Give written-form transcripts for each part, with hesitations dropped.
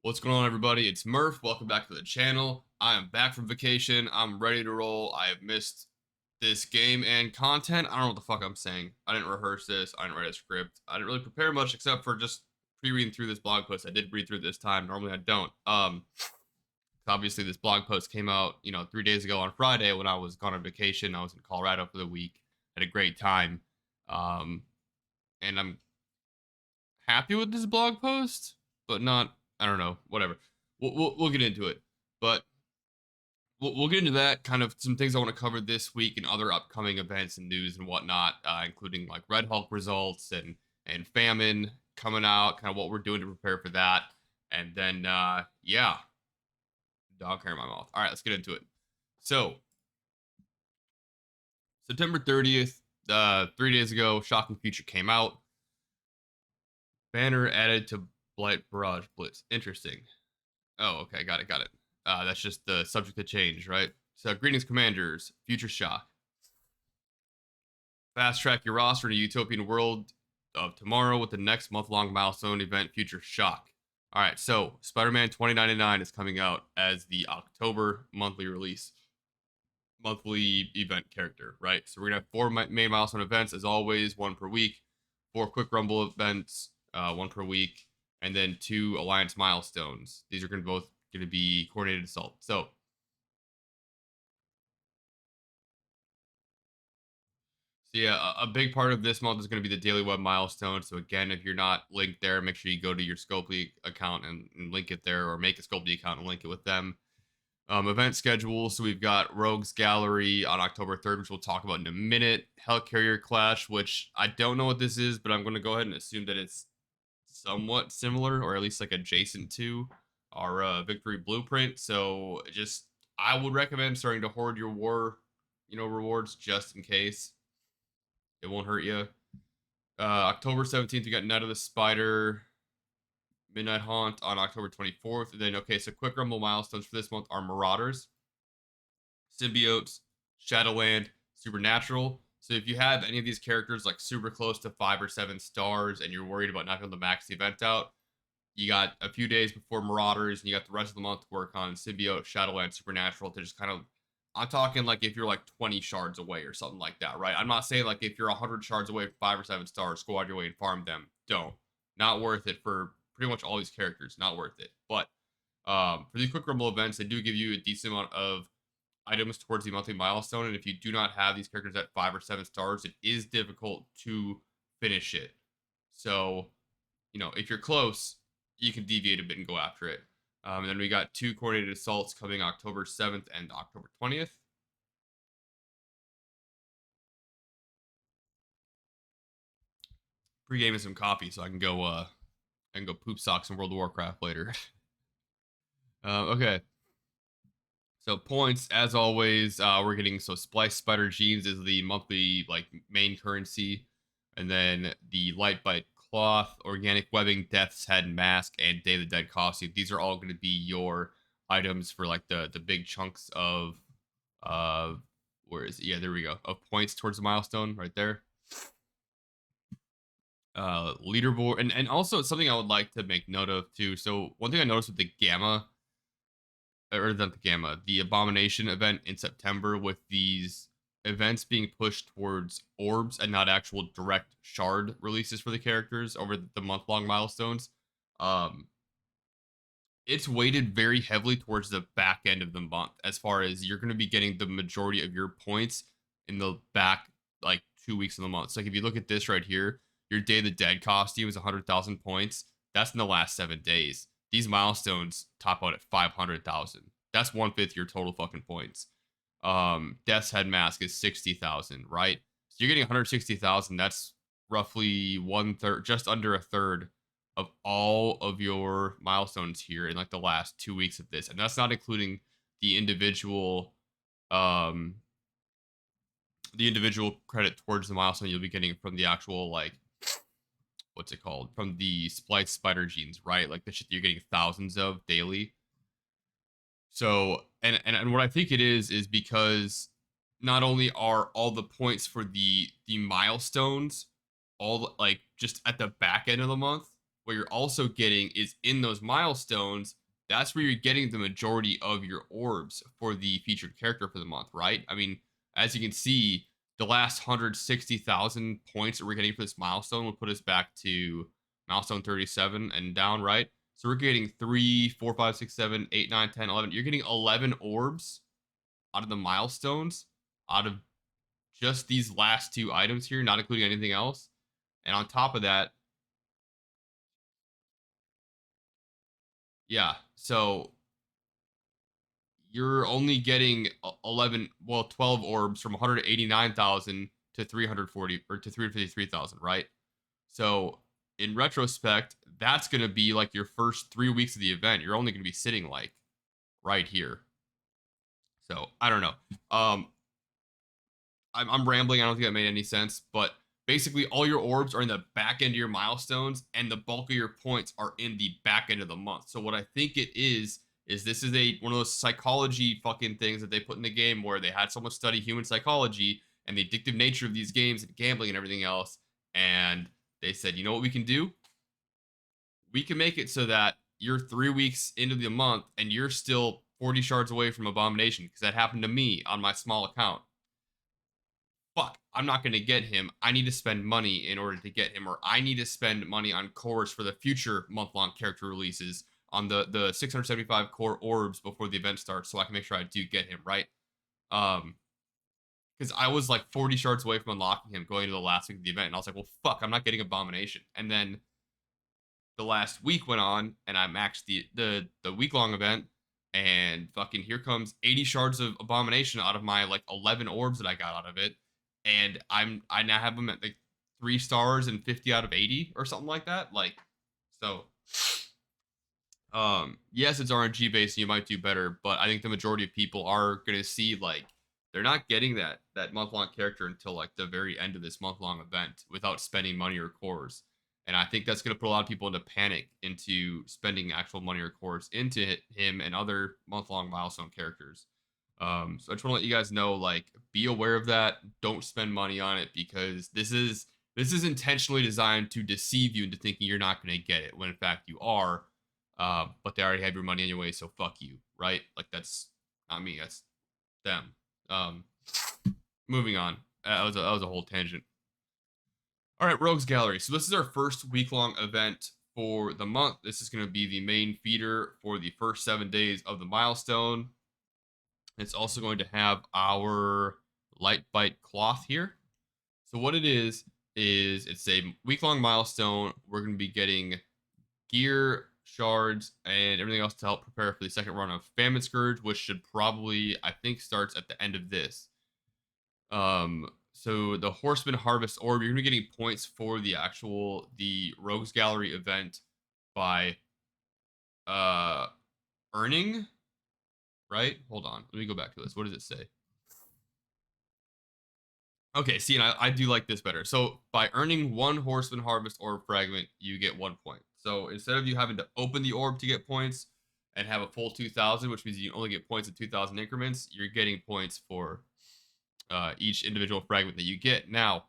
What's going on, everybody? It's Murph. Welcome back to the channel. I am back from vacation. I'm ready to roll. I have missed this game and content. I don't know what the fuck I'm saying. I didn't rehearse this. I didn't write a script. I didn't really prepare much except for just pre-reading through this blog post. I did read through this time. Normally I don't. Obviously this blog post came out, 3 days ago on Friday when I was gone on vacation. I was in Colorado for the week. Had a great time. Um, and I'm happy with this blog post, but not. I don't know. Whatever. We'll get into it, but we'll get into that. Kind of some things I want to cover this week and other upcoming events and news and whatnot, including like Red Hulk results and Famine coming out. Kind of what we're doing to prepare for that, and then yeah, dog hair in my mouth. All right, let's get into it. So September 30th, 3 days ago, Shocking Future came out. Banner added to Blight Barrage Blitz. Interesting. Oh, okay, got it. That's just the subject to change, right? So, greetings, commanders. Future Shock. Fast track your roster to Utopian World of tomorrow with the next month-long milestone event, Future Shock. All right, so Spider-Man 2099 is coming out as the October monthly release, monthly event character, right? So we're gonna have four main milestone events as always, one per week. Four quick rumble events, one per week, and then two alliance milestones. These are both going to be coordinated assault. So yeah, a big part of this month is going to be the daily web milestone. So again, if you're not linked there, make sure you go to your Scopely account and link it there, or make a Scopely account and link it with them. Event schedule. So we've got Rogues Gallery on October 3rd, which we'll talk about in a minute. Helicarrier Clash, which I don't know what this is, but I'm going to go ahead and assume that it's somewhat similar, or at least like adjacent to our Victory Blueprint. So just I would recommend starting to hoard your war, rewards just in case. It won't hurt you. October 17th, we got Night of the Spider, Midnight Haunt on October 24th. And then, okay, so quick rumble milestones for this month are Marauders, Symbiotes, Shadowland, Supernatural. So if you have any of these characters like super close to 5 or 7 stars and you're worried about not being able to max the event out, you got a few days before Marauders and you got the rest of the month to work on Symbiote, Shadowland, Supernatural to just kind of. I'm talking like if you're like 20 shards away or something like that, right? I'm not saying like if you're 100 shards away from 5 or 7 stars, go out your way and farm them. Don't. Not worth it for pretty much all these characters. Not worth it. But for these quick rumble events, they do give you a decent amount of items towards the monthly milestone. And if you do not have these characters at 5 or 7 stars, it is difficult to finish it. So, if you're close, you can deviate a bit and go after it. And then we got two coordinated assaults coming October 7th and October 20th. Pre-gaming some coffee so I can go poop socks in World of Warcraft later. Okay. So points, as always, we're getting Splice Spider Jeans is the monthly like main currency, and then the Light Bite Cloth, Organic Webbing, Death's Head Mask, and Day of the Dead costume. These are all going to be your items for like the big chunks of uh where is it? Yeah, there we go. Of points towards the milestone right there. Leaderboard, and also something I would like to make note of too. So one thing I noticed with the Gamma, or not the Gamma, the Abomination event in September, with these events being pushed towards orbs and not actual direct shard releases for the characters over the month long milestones. Um, it's weighted very heavily towards the back end of the month, as far as you're going to be getting the majority of your points in the back like 2 weeks of the month. So like if you look at this right here, your Day of the Dead costume is 100,000 points. That's in the last 7 days. These milestones top out at 500,000. That's 1/5 your total fucking points. Death's Head Mask is 60,000, right? So you're getting 160,000. That's roughly 1/3, just under a third of all of your milestones here in like the last 2 weeks of this, and that's not including the individual, um, the individual credit towards the milestone you'll be getting from the actual like what's it called, from the Splice Spider Jeans, right? Like the shit that you're getting thousands of daily. So, and what I think it is because not only are all the points for the milestones all like just at the back end of the month, what you're also getting is in those milestones, that's where you're getting the majority of your orbs for the featured character for the month, right? I mean, as you can see, the last 160,000 points that we're getting for this milestone will put us back to milestone 37 and down, right? So we're getting 3, 4, 5, 6, 7, 8, 9, 10, 11. You're getting 11 orbs out of the milestones, out of just these last two items here, not including anything else. And on top of that, yeah. So you're only getting 11, well, 12 orbs from 189,000 to 340 or to 353,000, right? So in retrospect, that's going to be like your first 3 weeks of the event. You're only going to be sitting like right here. So I don't know. I'm rambling. I don't think that made any sense, but basically all your orbs are in the back end of your milestones, and the bulk of your points are in the back end of the month. So what I think it is this is a one of those psychology fucking things that they put in the game where they had someone study human psychology and the addictive nature of these games and gambling and everything else, and they said, you know what we can do? We can make it so that you're 3 weeks into the month and you're still 40 shards away from Abomination, because that happened to me on my small account. Fuck, I'm not going to get him. I need to spend money in order to get him, or I need to spend money on cores for the future month-long character releases on the 675 core orbs before the event starts, so I can make sure I do get him, right? Um, because I was like 40 shards away from unlocking him going to the last week of the event, and I was like, well, fuck, I'm not getting Abomination. And then the last week went on, and I maxed the week long event, and fucking here comes 80 shards of Abomination out of my like 11 orbs that I got out of it, and I now have them at like 3 stars and 50 out of 80 or something like that. Like, so yes, it's RNG based and you might do better, but I think the majority of people are gonna see like they're not getting that month long character until like the very end of this month long event without spending money or cores. And I think that's gonna put a lot of people into panic into spending actual money or cores into him and other month long milestone characters. So I just want to let you guys know, like, be aware of that. Don't spend money on it, because this is intentionally designed to deceive you into thinking you're not going to get it when in fact you are. But they already have your money anyway, so fuck you, right? Like, that's not me, that's them. Um, moving on. That was a whole tangent. All right, Rogues Gallery. So this is our first week-long event for the month. This is going to be the main feeder for the first 7 days of the milestone. It's also going to have our light bite cloth here. So what it is it's a week-long milestone. We're going to be getting gear, shards, and everything else to help prepare for the second run of Famine Scourge, which should probably, I think, starts at the end of this. So the Horseman Harvest Orb, you're going to be getting points for the Rogues Gallery event by uh earning, right? Hold on. Let me go back to this. What does it say? Okay, see, and I do like this better. So by earning one Horseman Harvest Orb fragment, you get 1 point. So instead of you having to open the orb to get points and have a full 2,000, which means you only get points in 2,000 increments, you're getting points for each individual fragment that you get. Now,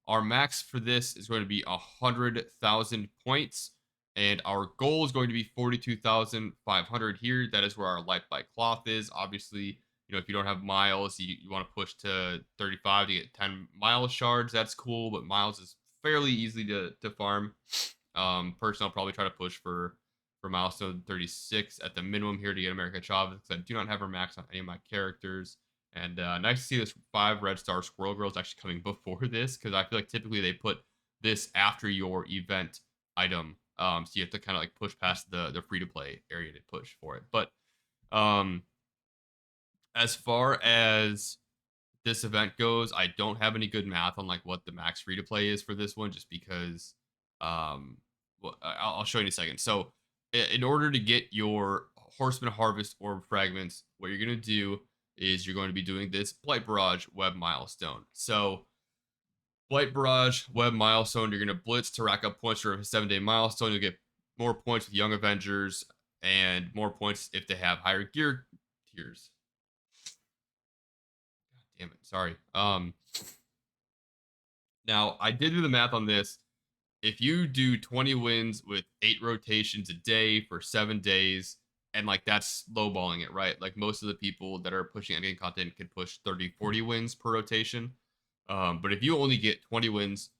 our max for this is going to be 100,000 points, and our goal is going to be 42,500 here. That is where our light by cloth is. Obviously, if you don't have miles, you want to push to 35 to get 10 mile shards. That's cool, but miles is fairly easy to farm. Personally, I'll probably try to push for milestone 36 at the minimum here to get America Chavez, because I do not have her max on any of my characters. And nice to see this 5 red star squirrel girl is actually coming before this, because I feel like typically they put this after your event item. So you have to kind of like push past the free to play area to push for it. But um, as far as this event goes, I don't have any good math on like what the max free to play is for this one, just because well, I'll show you in a second. So in order to get your Horseman Harvest Orb fragments, what you're going to do is you're going to be doing this Blight Barrage Web Milestone. So Blight Barrage Web Milestone, you're going to blitz to rack up points for a 7-day milestone. You'll get more points with Young Avengers and more points if they have higher gear tiers. God damn it. Sorry. Now I did do the math on this. if you do 20 wins with 8 rotations a day for 7 days, and like that's lowballing it, right? Like most of the people that are pushing endgame content can push 30, 40 wins per rotation. But if you only get 20 wins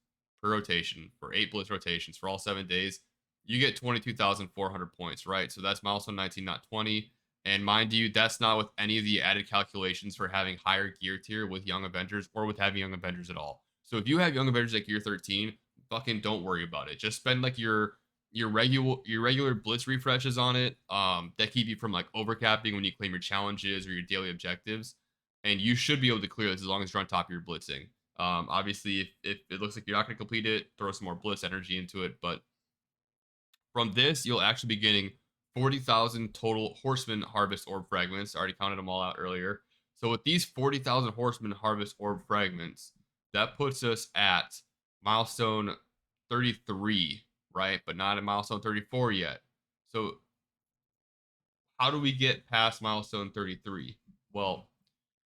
per rotation for 8 blitz rotations for all 7 days, you get 22,400 points, right? So that's milestone 19, not 20. And mind you, that's not with any of the added calculations for having higher gear tier with Young Avengers or with having Young Avengers at all. So if you have Young Avengers at gear 13, fucking don't worry about it. Just spend like your regular blitz refreshes on it that keep you from like overcapping when you claim your challenges or your daily objectives, and you should be able to clear this as long as you're on top of your blitzing. Obviously, if it looks like you're not going to complete it, throw some more blitz energy into it. But from this, you'll actually be getting 40,000 total Horseman Harvest Orb Fragments. I already counted them all out earlier. So with these 40,000 Horseman Harvest Orb Fragments, that puts us at milestone 33, right? But not at milestone 34 yet. So how do we get past milestone 33? Well,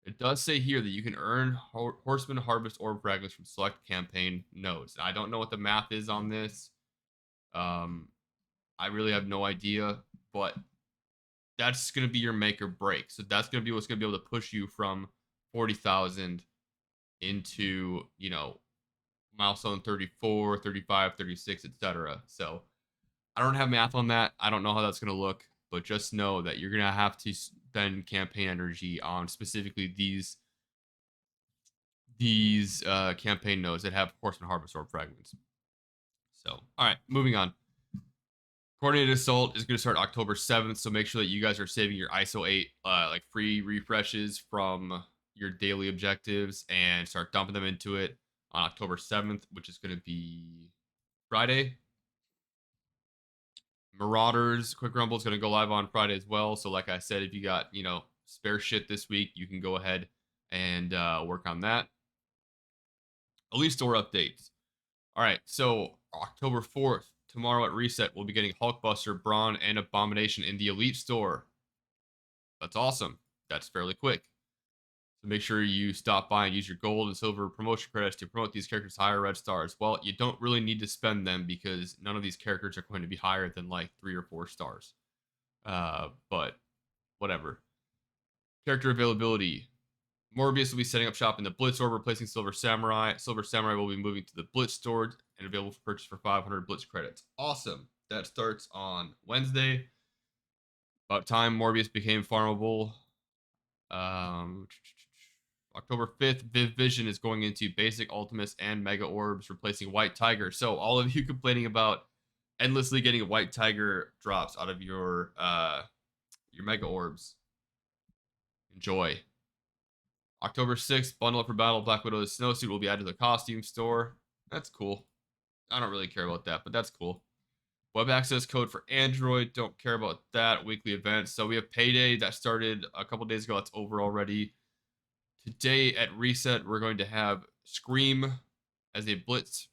it does say here that you can earn Horseman Harvest Orb Fragments from select campaign nodes. I don't know what the math is on this. Um, I really have no idea, but that's going to be your make or break. So that's going to be what's going to be able to push you from 40,000 into, milestone 34, 35, 36, etc. So I don't have math on that. I don't know how that's going to look, but just know that you're going to have to spend campaign energy on specifically these campaign nodes that have Horseman Harvest Orb fragments. So, all right, moving on. Coordinated Assault is going to start October 7th, so make sure that you guys are saving your ISO 8 like free refreshes from your daily objectives and start dumping them into it on October 7th, which is going to be Friday. Marauders Quick Rumble is going to go live on Friday as well. So, like I said, if you got spare shit this week, you can go ahead and work on that. Elite Store updates. All right, so October 4th, tomorrow at Reset, we'll be getting Hulkbuster, Brawn, and Abomination in the Elite Store. That's awesome. That's fairly quick. So make sure you stop by and use your gold and silver promotion credits to promote these characters to higher red stars. Well, you don't really need to spend them because none of these characters are going to be higher than like 3 or 4 stars. But whatever. Character availability. Morbius will be setting up shop in the Blitz Store, replacing Silver Samurai. Silver Samurai will be moving to the Blitz Store and available for purchase for 500 Blitz credits. Awesome. That starts on Wednesday. About time Morbius became farmable. October 5th, Viv Vision is going into Basic Ultimates and Mega Orbs, replacing White Tiger. So all of you complaining about endlessly getting White Tiger drops out of your Mega Orbs, enjoy. October 6th, Bundle Up for Battle, Black Widow's Snowsuit will be added to the costume store. That's cool. I don't really care about that, but that's cool. Web access code for Android, don't care about that. Weekly events. So we have Payday that started a couple days ago. That's over already. Today at Reset, we're going to have Scream as a Blitz.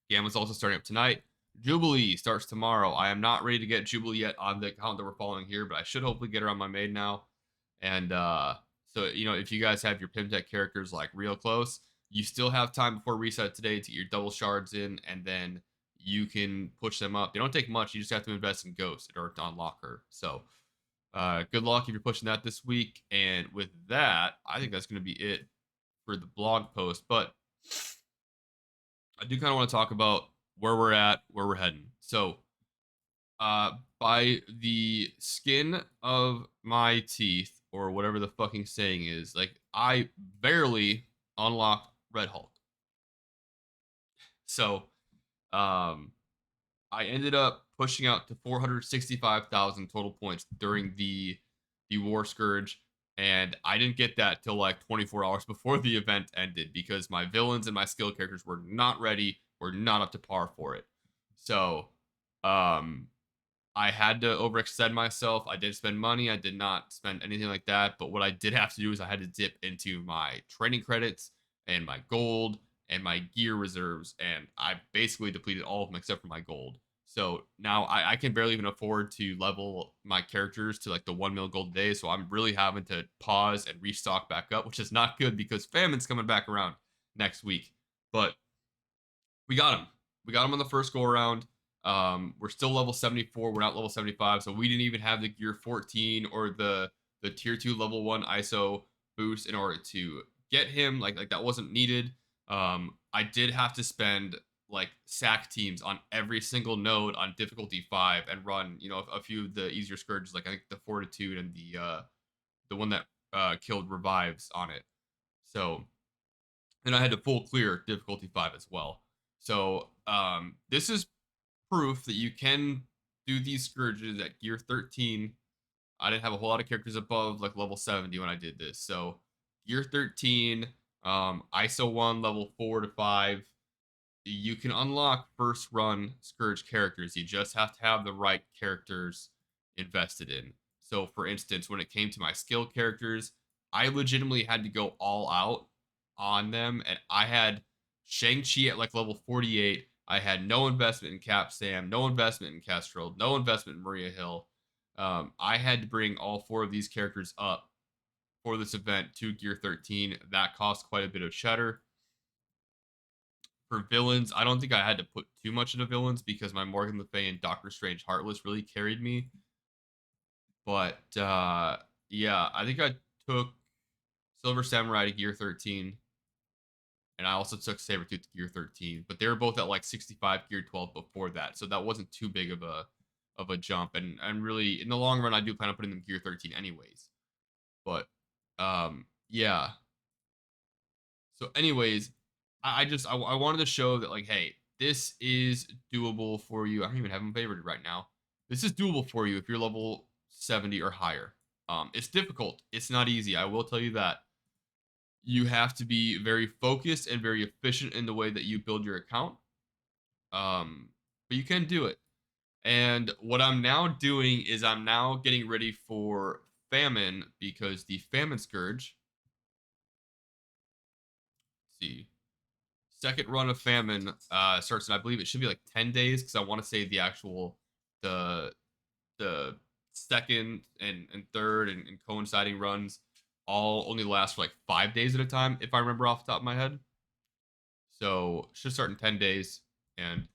Gamma's also starting up tonight. Jubilee starts tomorrow. I am not ready to get Jubilee yet on the account that we're following here, but I should hopefully get her on my maid now. And so, if you guys have your Pimtech characters like real close, you still have time before Reset today to get your double shards in, and then you can push them up. They don't take much. You just have to invest in Ghost in order to unlock her. So, good luck if you're pushing that this week. And with that, I think that's going to be it for the blog post. But I do kind of want to talk about where we're at, where we're heading. So, by the skin of my teeth, or whatever the fucking saying is, like, I barely unlocked Red Hulk. So, I ended up pushing out to 465,000 total points during the War Scourge, and I didn't get that till like 24 hours before the event ended because my villains and my skill characters were not ready, were not up to par for it. So, I had to overextend myself. I did spend money. I did not spend anything like that. But what I did have to do is I had to dip into my training credits and my gold and my gear reserves. And I basically depleted all of them except for my gold. So now I can barely even afford to level my characters to like the 1 mil gold a day. So I'm really having to pause and restock back up, which is not good because famine's coming back around next week. But we got him. We got him on the first go around. We're still level 74. We're not level 75, so we didn't even have the gear 14 or the tier 2 level 1 ISO boost in order to get him. Like that wasn't needed. I did have to spend like sack teams on every single node on difficulty 5 and run, a few of the easier scourges, like I think the fortitude and the one that killed revives on it. So, and I had to full clear difficulty 5 as well. So, this is proof that you can do these scourges at gear 13. I didn't have a whole lot of characters above like level 70 when I did this. So, gear 13, ISO 1 level 4 to 5, you can unlock first run Scourge characters. You just have to have the right characters invested in. So, for instance, when it came to my skill characters, I legitimately had to go all out on them, and I had Shang-Chi at like level 48. I had no investment in Cap Sam, no investment in Kestrel, no investment in Maria Hill. I had to bring all 4 of these characters up for this event to gear 13. That cost quite a bit of cheddar. For villains, I don't think I had to put too much into villains because my Morgan Le Fay and Doctor Strange Heartless really carried me. But yeah, I think I took Silver Samurai to gear 13, and I also took Sabretooth to gear 13. But they were both at like 65 gear 12 before that, so that wasn't too big of a jump. And really, in the long run, I do plan on putting them gear 13 anyways. But yeah. So, anyways, I wanted to show that, like, hey, this is doable for you. I don't even have them favorited right now. This is doable for you if you're level 70 or higher. It's difficult. It's not easy. I will tell you that. You have to be very focused and very efficient in the way that you build your account. But you can do it. And what I'm now doing is I'm now getting ready for famine because the famine scourge. Let's see. Second run of famine starts in, I believe it should be like 10 days because I want to say the the second and third and coinciding runs all only last for like 5 days at a time, if I remember off the top of my head. So should start in 10 days. And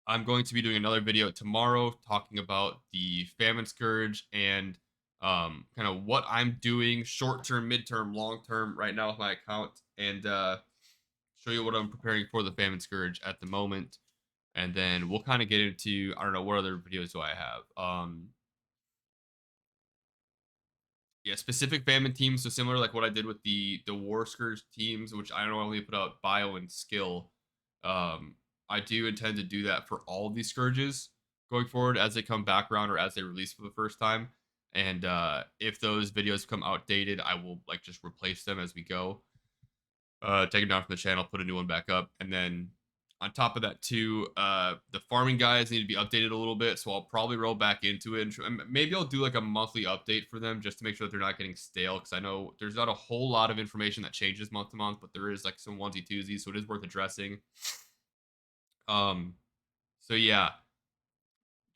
I'm going to be doing another video tomorrow talking about the famine scourge and kind of what I'm doing short term, midterm, long term right now with my account, and show you what I'm preparing for the famine scourge at the moment. And then we'll kind of get into, I don't know, what other videos do I have? Yeah, specific famine teams, so similar like what I did with the war scourge teams, which I normally put out bio and skill. I do intend to do that for all of these scourges going forward as they come back around or as they release for the first time. And if those videos become outdated, I will like just replace them as we go. Take them down from the channel, put a new one back up, and then on top of that too, the farming guides need to be updated a little bit, so I'll probably roll back into it. And maybe I'll do like a monthly update for them just to make sure that they're not getting stale, because I know there's not a whole lot of information that changes month to month, but there is like some onesie twosies, so it is worth addressing. Um, so yeah,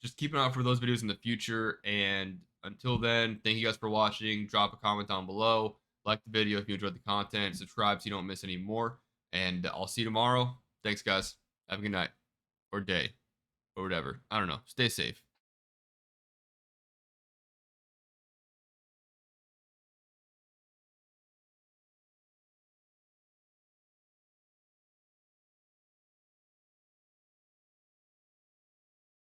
just keep an eye out for those videos in the future. And until then, thank you guys for watching. Drop a comment down below. Like the video if you enjoyed the content. Subscribe so you don't miss any more. And I'll see you tomorrow. Thanks, guys. Have a good night or day or whatever. I don't know. Stay safe.